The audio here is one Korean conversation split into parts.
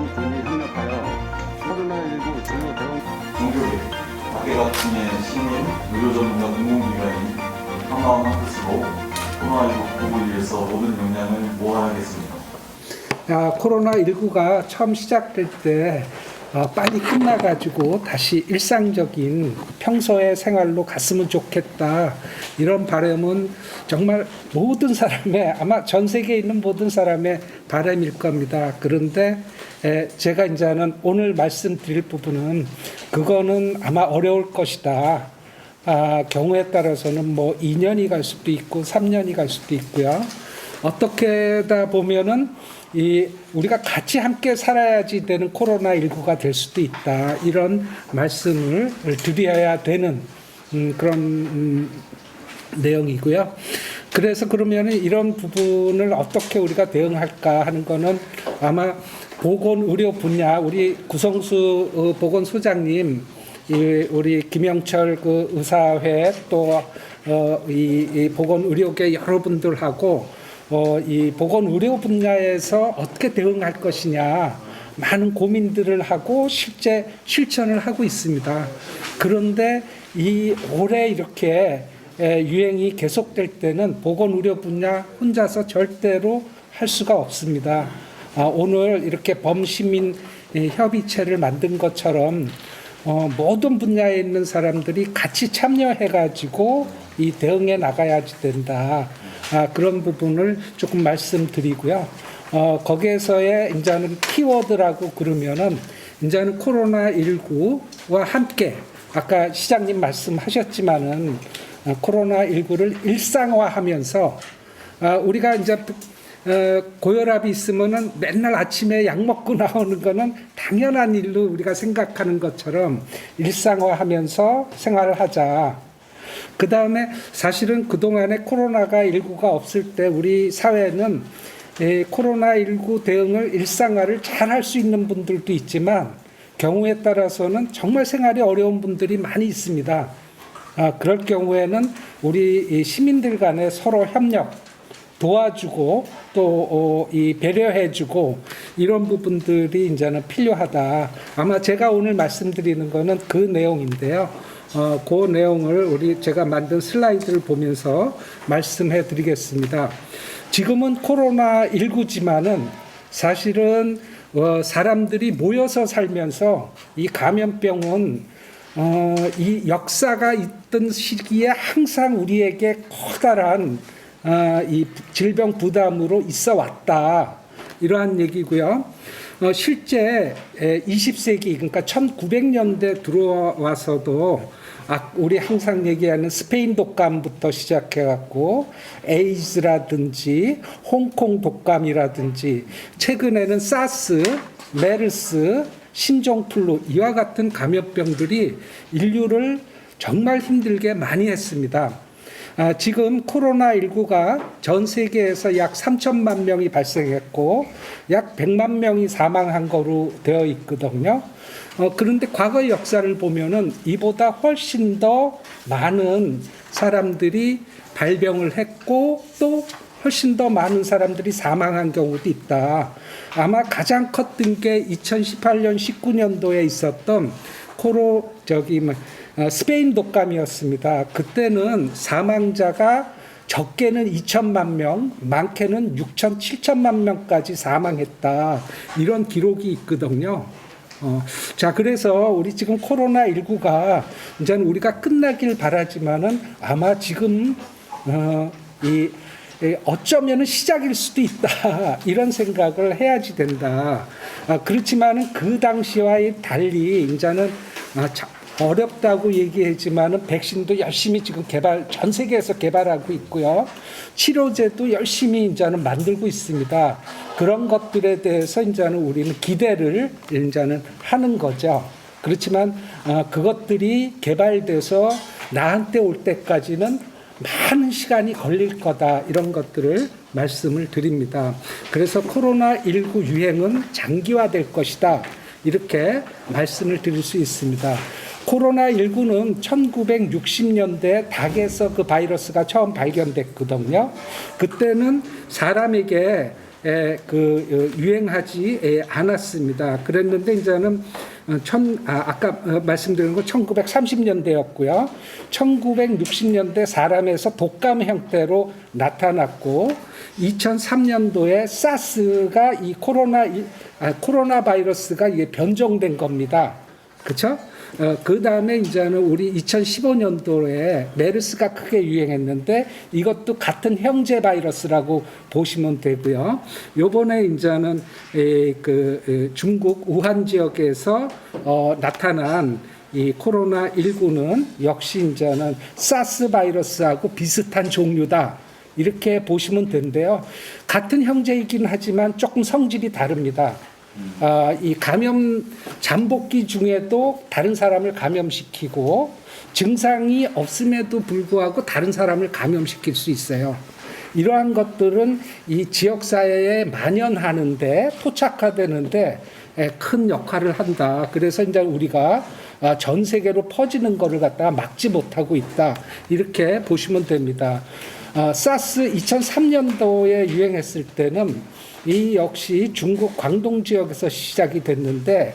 민간 군이 협력하여 코로나19 진료 대응 종교계, 가게가침의 시민, 의료 전문가 공공기관인 한마음하트스로 코로나19 극복을 위해서 모든 역량을 모아야겠습니다. 코로나19가 처음 시작될 때 빨리 끝나가지고 다시 일상적인 평소의 생활로 갔으면 좋겠다. 이런 바람은 정말 모든 사람의, 아마 전 세계에 있는 모든 사람의 바람일 겁니다. 그런데 제가 이제는 오늘 말씀드릴 부분은 그거는 아마 어려울 것이다. 경우에 따라서는 뭐 2년이 갈 수도 있고 3년이 갈 수도 있고요. 어떻게다 보면은 우리가 같이 함께 살아야지 되는 코로나19가 될 수도 있다. 이런 말씀을 드려야 되는 그런 내용이고요. 그래서 그러면 이런 부분을 어떻게 우리가 대응할까 하는 거는 아마 보건의료 분야, 우리 구성수 보건소장님, 우리 김영철 그 의사회 또 이 보건의료계 여러분들하고 이 보건의료 분야에서 어떻게 대응할 것이냐 많은 고민들을 하고 실제 실천을 하고 있습니다. 그런데 이 올해 이렇게 유행이 계속될 때는 보건의료 분야 혼자서 절대로 할 수가 없습니다. 오늘 이렇게 범시민 협의체를 만든 것처럼 모든 분야에 있는 사람들이 같이 참여해가지고 이 대응에 나가야지 된다. 그런 부분을 조금 말씀드리고요. 거기에서의 이제는 키워드라고 그러면은 이제는 코로나19와 함께 아까 시장님 말씀하셨지만은 코로나19를 일상화하면서 우리가 이제 고혈압이 있으면은 맨날 아침에 약 먹고 나오는 거는 당연한 일로 우리가 생각하는 것처럼 일상화하면서 생활을 하자. 그 다음에 사실은 그동안에 코로나19가 없을 때 우리 사회는 코로나19 대응을 일상화를 잘 할 수 있는 분들도 있지만 경우에 따라서는 정말 생활이 어려운 분들이 많이 있습니다. 그럴 경우에는 우리 시민들 간에 서로 협력, 도와주고 또 배려해주고 이런 부분들이 이제는 필요하다. 아마 제가 오늘 말씀드리는 거는 그 내용인데요. 그 내용을 제가 만든 슬라이드를 보면서 말씀해 드리겠습니다. 지금은 코로나19지만은 사실은 사람들이 모여서 살면서 이 감염병은 이 역사가 있던 시기에 항상 우리에게 커다란 이 질병 부담으로 있어 왔다. 이러한 얘기고요. 실제 20세기 그러니까 1900년대 들어와서도 우리 항상 얘기하는 스페인 독감부터 시작해갖고 에이즈라든지 홍콩 독감이라든지 최근에는 사스, 메르스, 신종플루 이와 같은 감염병들이 인류를 정말 힘들게 많이 했습니다. 지금 코로나19가 전 세계에서 약 3천만 명이 발생했고 약 100만 명이 사망한 거로 되어 있거든요. 그런데 과거의 역사를 보면은 이보다 훨씬 더 많은 사람들이 발병을 했고 또 훨씬 더 많은 사람들이 사망한 경우도 있다. 아마 가장 컸던 게 2018년, 19년도에 있었던 스페인 독감이었습니다. 그때는 사망자가 적게는 2천만 명, 많게는 6천, 7천만 명까지 사망했다. 이런 기록이 있거든요. 자, 그래서 우리 지금 코로나19가 이제는 우리가 끝나길 바라지만은 아마 지금 어쩌면은 시작일 수도 있다. 이런 생각을 해야지 된다. 그렇지만은 그 당시와의 달리 이제는 어렵다고 얘기했지만은 백신도 열심히 지금 전 세계에서 개발하고 있고요. 치료제도 열심히 이제는 만들고 있습니다. 그런 것들에 대해서 이제는 우리는 기대를 이제는 하는 거죠. 그렇지만 그것들이 개발돼서 나한테 올 때까지는 많은 시간이 걸릴 거다. 이런 것들을 말씀을 드립니다. 그래서 코로나19 유행은 장기화될 것이다. 이렇게 말씀을 드릴 수 있습니다. 코로나19는 1960년대 닭에서 그 바이러스가 처음 발견됐거든요. 그때는 사람에게 유행하지 않았습니다. 그랬는데 이제는 아까 말씀드린 거 1930년대였고요. 1960년대 사람에서 독감 형태로 나타났고 2003년도에 사스가 이 코로나 바이러스가 이게 변종된 겁니다. 그렇죠? 그 다음에 이제는 우리 2015년도에 메르스가 크게 유행했는데 이것도 같은 형제 바이러스라고 보시면 되고요. 요번에 이제는 중국 우한 지역에서 나타난 이 코로나19는 역시 이제는 사스 바이러스하고 비슷한 종류다. 이렇게 보시면 되는데요. 같은 형제이긴 하지만 조금 성질이 다릅니다. 이 감염 잠복기 중에도 다른 사람을 감염시키고 증상이 없음에도 불구하고 다른 사람을 감염시킬 수 있어요. 이러한 것들은 이 지역사회에 만연하는데 토착화되는데 큰 역할을 한다. 그래서 이제 우리가 전 세계로 퍼지는 것을 갖다가 막지 못하고 있다. 이렇게 보시면 됩니다. 사스 2003년도에 유행했을 때는 이 역시 중국 광동 지역에서 시작이 됐는데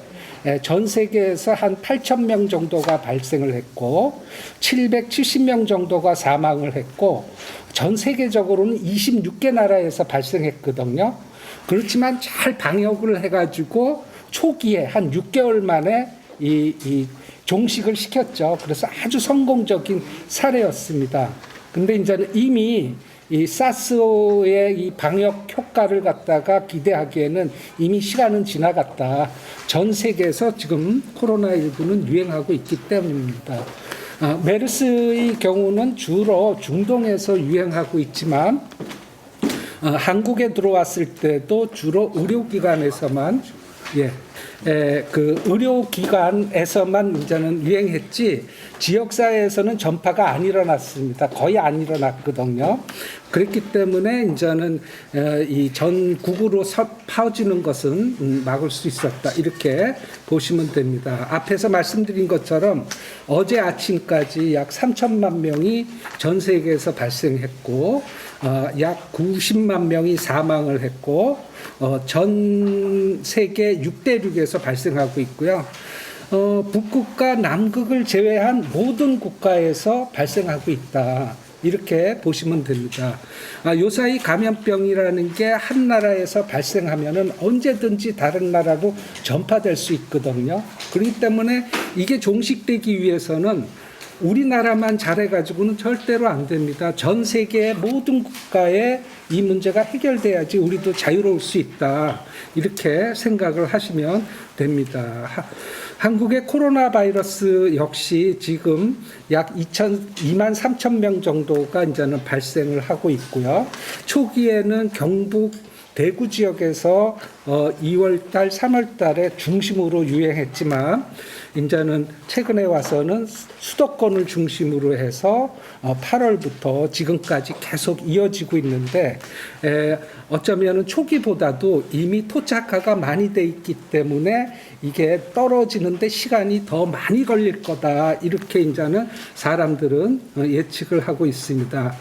전 세계에서 한 8,000명 정도가 발생을 했고 770명 정도가 사망을 했고 전 세계적으로는 26개 나라에서 발생했거든요. 그렇지만 잘 방역을 해가지고 초기에 한 6개월 만에 이 종식을 시켰죠. 그래서 아주 성공적인 사례였습니다. 근데 이제는 이미 이 사스의 이 방역 효과를 갖다가 기대하기에는 이미 시간은 지나갔다. 전 세계에서 지금 코로나19는 유행하고 있기 때문입니다. 메르스의 경우는 주로 중동에서 유행하고 있지만 한국에 들어왔을 때도 주로 의료기관에서만 그 의료기관에서만 이제는 유행했지 지역사회에서는 전파가 안 일어났습니다. 거의 안 일어났거든요. 그렇기 때문에 이제는 이 전국으로 퍼지는 것은 막을 수 있었다. 이렇게 보시면 됩니다. 앞에서 말씀드린 것처럼 어제 아침까지 약 3천만 명이 전 세계에서 발생했고 약 90만 명이 사망을 했고 전 세계 6대륙에서 발생하고 있고요. 북극과 남극을 제외한 모든 국가에서 발생하고 있다. 이렇게 보시면 됩니다. 요사이 감염병이라는 게 한 나라에서 발생하면은 언제든지 다른 나라로 전파될 수 있거든요. 그렇기 때문에 이게 종식되기 위해서는 우리나라만 잘해가지고는 절대로 안 됩니다. 전 세계의 모든 국가에 이 문제가 해결돼야지 우리도 자유로울 수 있다. 이렇게 생각을 하시면 됩니다. 한국의 코로나 바이러스 역시 지금 약 2만 3천 명 정도가 이제는 발생을 하고 있고요. 초기에는 경북 대구 지역에서 2월달, 3월달에 중심으로 유행했지만 이제는 최근에 와서는 수도권을 중심으로 해서 8월부터 지금까지 계속 이어지고 있는데 어쩌면은 초기보다도 이미 토착화가 많이 돼 있기 때문에 이게 떨어지는데 시간이 더 많이 걸릴 거다. 이렇게 이제는 사람들은 예측을 하고 있습니다.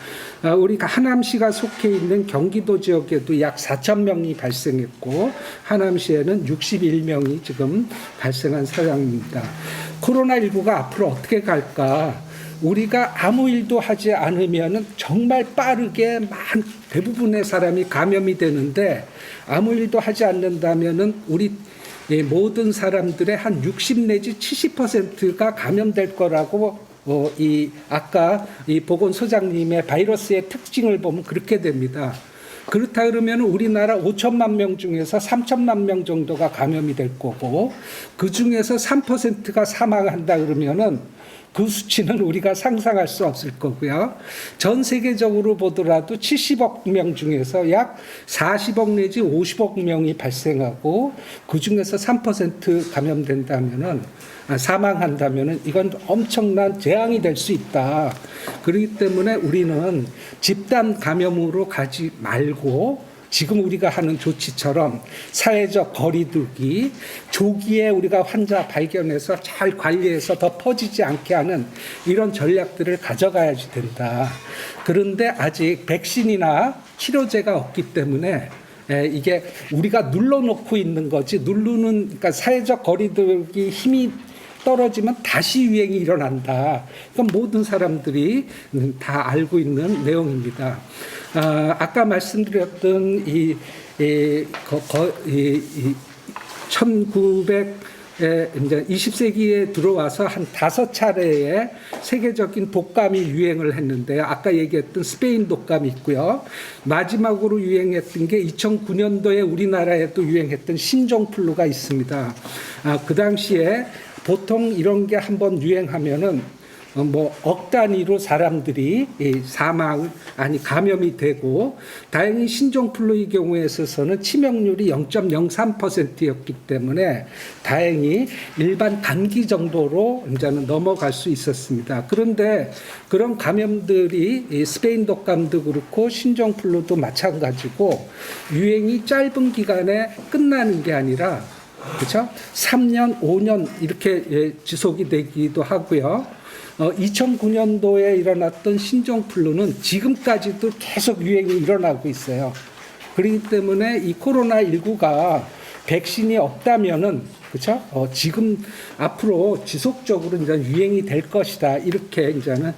우리가 하남시가 속해 있는 경기도 지역에도 약 4천 명이 발생했고 하남시에는 61명이 지금 발생한 상황입니다. 코로나19가 앞으로 어떻게 갈까? 우리가 아무 일도 하지 않으면 정말 빠르게 대부분의 사람이 감염이 되는데 아무 일도 하지 않는다면 우리 모든 사람들의 한 60 내지 70%가 감염될 거라고 아까 이 보건소장님의 바이러스의 특징을 보면 그렇게 됩니다. 그렇다 그러면 우리나라 5천만 명 중에서 3천만 명 정도가 감염이 될 거고 그 중에서 3%가 사망한다 그러면은 그 수치는 우리가 상상할 수 없을 거고요. 전 세계적으로 보더라도 70억 명 중에서 약 40억 내지 50억 명이 발생하고 그 중에서 3% 감염된다면은 사망한다면은 이건 엄청난 재앙이 될 수 있다. 그렇기 때문에 우리는 집단 감염으로 가지 말고 지금 우리가 하는 조치처럼 사회적 거리두기, 조기에 우리가 환자 발견해서 잘 관리해서 더 퍼지지 않게 하는 이런 전략들을 가져가야지 된다. 그런데 아직 백신이나 치료제가 없기 때문에 이게 우리가 눌러놓고 있는 거지, 그러니까 사회적 거리두기 힘이 떨어지면 다시 유행이 일어난다. 이건 모든 사람들이 다 알고 있는 내용입니다. 아까 말씀드렸던 1900 20세기에 들어와서 한 5차례의 세계적인 독감이 유행을 했는데, 아까 얘기했던 스페인 독감이 있고요. 마지막으로 유행했던 게 2009년도에 우리나라에도 유행했던 신종플루가 있습니다. 그 당시에 보통 이런 게 한번 유행하면은 억 단위로 사람들이 감염이 되고, 다행히 신종플루의 경우에 있어서는 치명률이 0.03%였기 때문에 다행히 일반 감기 정도로 이제는 넘어갈 수 있었습니다. 그런데 그런 감염들이 스페인 독감도 그렇고 신종플루도 마찬가지고 유행이 짧은 기간에 끝나는 게 아니라, 그렇죠? 3년, 5년 이렇게 지속이 되기도 하고요. 2009년도에 일어났던 신종플루는 지금까지도 계속 유행이 일어나고 있어요. 그렇기 때문에 이 코로나19가 백신이 없다면은, 그렇죠? 지금 앞으로 지속적으로 이제 유행이 될 것이다. 이렇게 이제는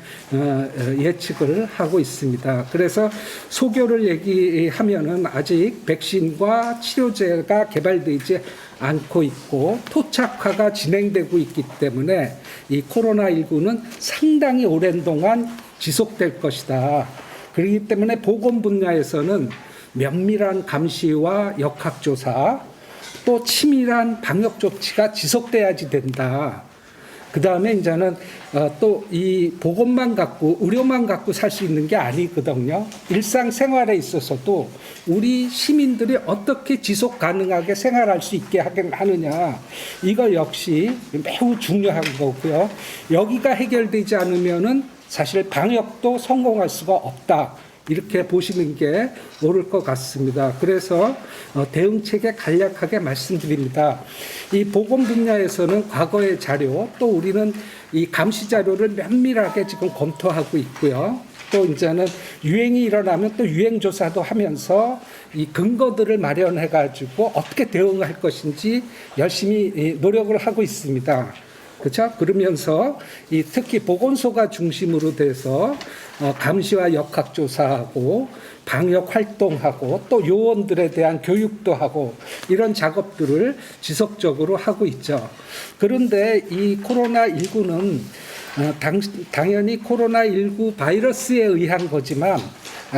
예측을 하고 있습니다. 그래서 소교를 얘기하면은 아직 백신과 치료제가 개발되지 않고 있고 토착화가 진행되고 있기 때문에 이 코로나19는 상당히 오랜 동안 지속될 것이다. 그렇기 때문에 보건 분야에서는 면밀한 감시와 역학조사, 또 치밀한 방역 조치가 지속돼야지 된다. 그 다음에 이제는 또 이 보건만 갖고, 의료만 갖고 살 수 있는 게 아니거든요. 일상생활에 있어서도 우리 시민들이 어떻게 지속 가능하게 생활할 수 있게 하느냐, 이거 역시 매우 중요한 거고요. 여기가 해결되지 않으면은 사실 방역도 성공할 수가 없다. 이렇게 보시는 게 옳을 것 같습니다. 그래서 대응책에 간략하게 말씀드립니다. 이 보건 분야에서는 과거의 자료, 또 우리는 이 감시 자료를 면밀하게 지금 검토하고 있고요. 또 이제는 유행이 일어나면 또 유행 조사도 하면서 이 근거들을 마련해 가지고 어떻게 대응할 것인지 열심히 노력을 하고 있습니다. 그렇죠? 그러면서 이 특히 보건소가 중심으로 돼서 감시와 역학조사하고 방역 활동하고 또 요원들에 대한 교육도 하고 이런 작업들을 지속적으로 하고 있죠. 그런데 이 코로나19는 당연히 코로나19 바이러스에 의한 거지만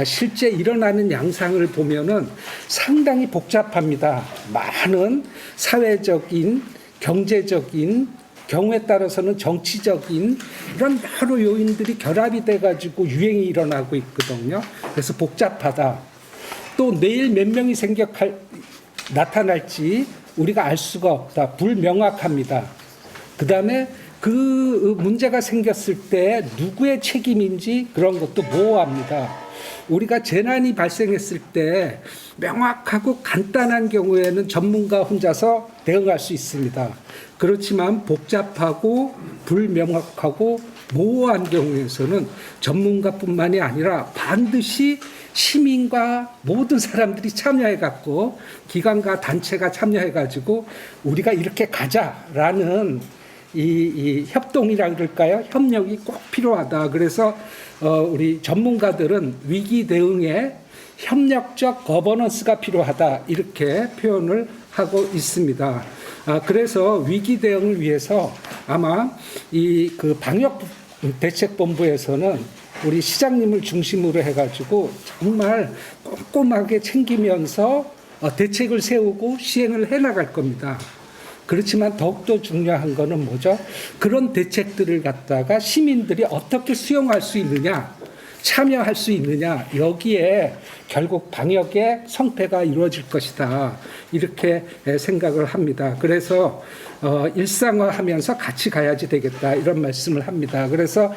실제 일어나는 양상을 보면은 상당히 복잡합니다. 많은 사회적인, 경제적인, 경우에 따라서는 정치적인 이런 여러 요인들이 결합이 돼가지고 유행이 일어나고 있거든요. 그래서 복잡하다. 또 내일 몇 명이 나타날지 우리가 알 수가 없다. 불명확합니다. 그 다음에 그 문제가 생겼을 때 누구의 책임인지 그런 것도 모호합니다. 우리가 재난이 발생했을 때 명확하고 간단한 경우에는 전문가 혼자서 대응할 수 있습니다. 그렇지만 복잡하고 불명확하고 모호한 경우에서는 전문가뿐만이 아니라 반드시 시민과 모든 사람들이 참여해갖고 기관과 단체가 참여해가지고 우리가 이렇게 가자라는 이 협동이라 그럴까요? 협력이 꼭 필요하다. 그래서 우리 전문가들은 위기 대응에 협력적 거버넌스가 필요하다. 이렇게 표현을 하고 있습니다. 그래서 위기 대응을 위해서 아마 이 그 방역 대책본부에서는 우리 시장님을 중심으로 해가지고 정말 꼼꼼하게 챙기면서 대책을 세우고 시행을 해나갈 겁니다. 그렇지만 더욱더 중요한 거는 뭐죠? 그런 대책들을 갖다가 시민들이 어떻게 수용할 수 있느냐, 참여할 수 있느냐, 여기에 결국 방역의 성패가 이루어질 것이다. 이렇게 생각을 합니다. 그래서 일상화하면서 같이 가야지 되겠다. 이런 말씀을 합니다. 그래서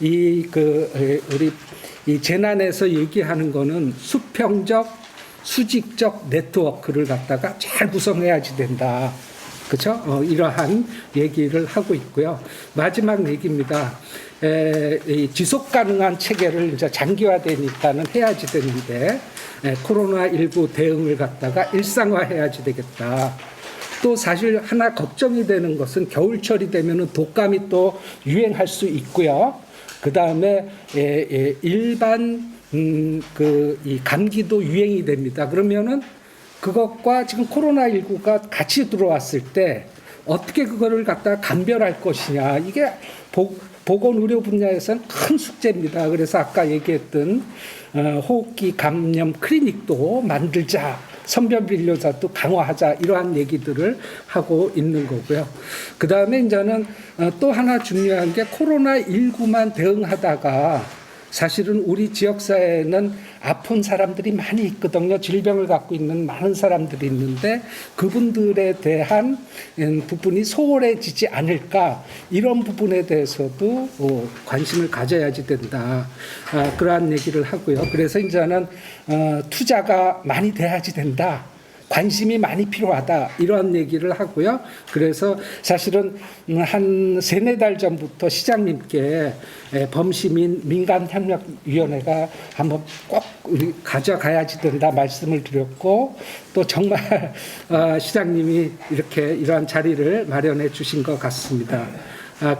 우리 이 재난에서 얘기하는 거는 수평적, 수직적 네트워크를 갖다가 잘 구성해야지 된다. 그렇죠? 이러한 얘기를 하고 있고요. 마지막 얘기입니다. 이 지속 가능한 체계를 이제 장기화되니까는 해야지 되는데 코로나19 대응을 갖다가 일상화해야지 되겠다. 또 사실 하나 걱정이 되는 것은 겨울철이 되면은 독감이 또 유행할 수 있고요. 그 다음에 일반 이 감기도 유행이 됩니다. 그러면은 그것과 지금 코로나19가 같이 들어왔을 때 어떻게 그거를 갖다가 감별할 것이냐. 이게 보건의료 분야에서는 큰 숙제입니다. 그래서 아까 얘기했던 호흡기 감염 클리닉도 만들자. 선별진료사도 강화하자. 이러한 얘기들을 하고 있는 거고요. 그 다음에 이제는 또 하나 중요한 게 코로나19만 대응하다가 사실은 우리 지역사회에는 아픈 사람들이 많이 있거든요. 질병을 갖고 있는 많은 사람들이 있는데 그분들에 대한 부분이 소홀해지지 않을까 이런 부분에 대해서도 관심을 가져야지 된다. 그러한 얘기를 하고요. 그래서 이제는 투자가 많이 돼야지 된다. 관심이 많이 필요하다 이러한 얘기를 하고요. 그래서 사실은 한 3-4달 전부터 시장님께 범시민 민간협력위원회가 한번 꼭 우리 가져가야지 된다 말씀을 드렸고 또 정말 시장님이 이렇게 이러한 자리를 마련해 주신 것 같습니다.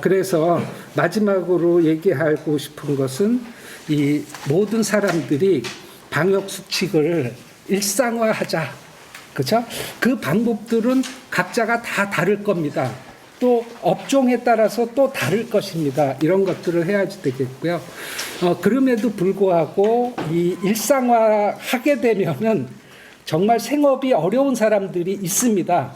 그래서 마지막으로 얘기하고 싶은 것은 이 모든 사람들이 방역 수칙을 일상화하자. 그렇죠? 그 방법들은 각자가 다 다를 겁니다. 또 업종에 따라서 또 다를 것입니다. 이런 것들을 해야지 되겠고요. 그럼에도 불구하고 이 일상화하게 되면은 정말 생업이 어려운 사람들이 있습니다.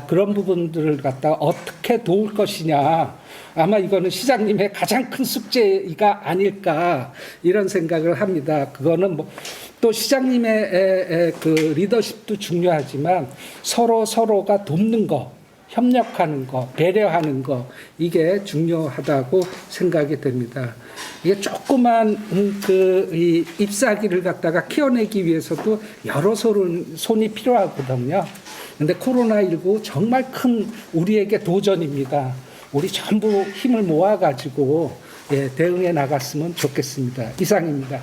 그런 부분들을 갖다 어떻게 도울 것이냐. 아마 이거는 시장님의 가장 큰 숙제가 아닐까 이런 생각을 합니다. 그거는 또 시장님의 그 리더십도 중요하지만 서로가 돕는 거, 협력하는 거, 배려하는 거 이게 중요하다고 생각이 됩니다. 이게 조그만 이 잎사귀를 갖다가 키워내기 위해서도 여러 손이 필요하거든요. 근데 코로나19 정말 큰 우리에게 도전입니다. 우리 전부 힘을 모아가지고 대응해 나갔으면 좋겠습니다. 이상입니다.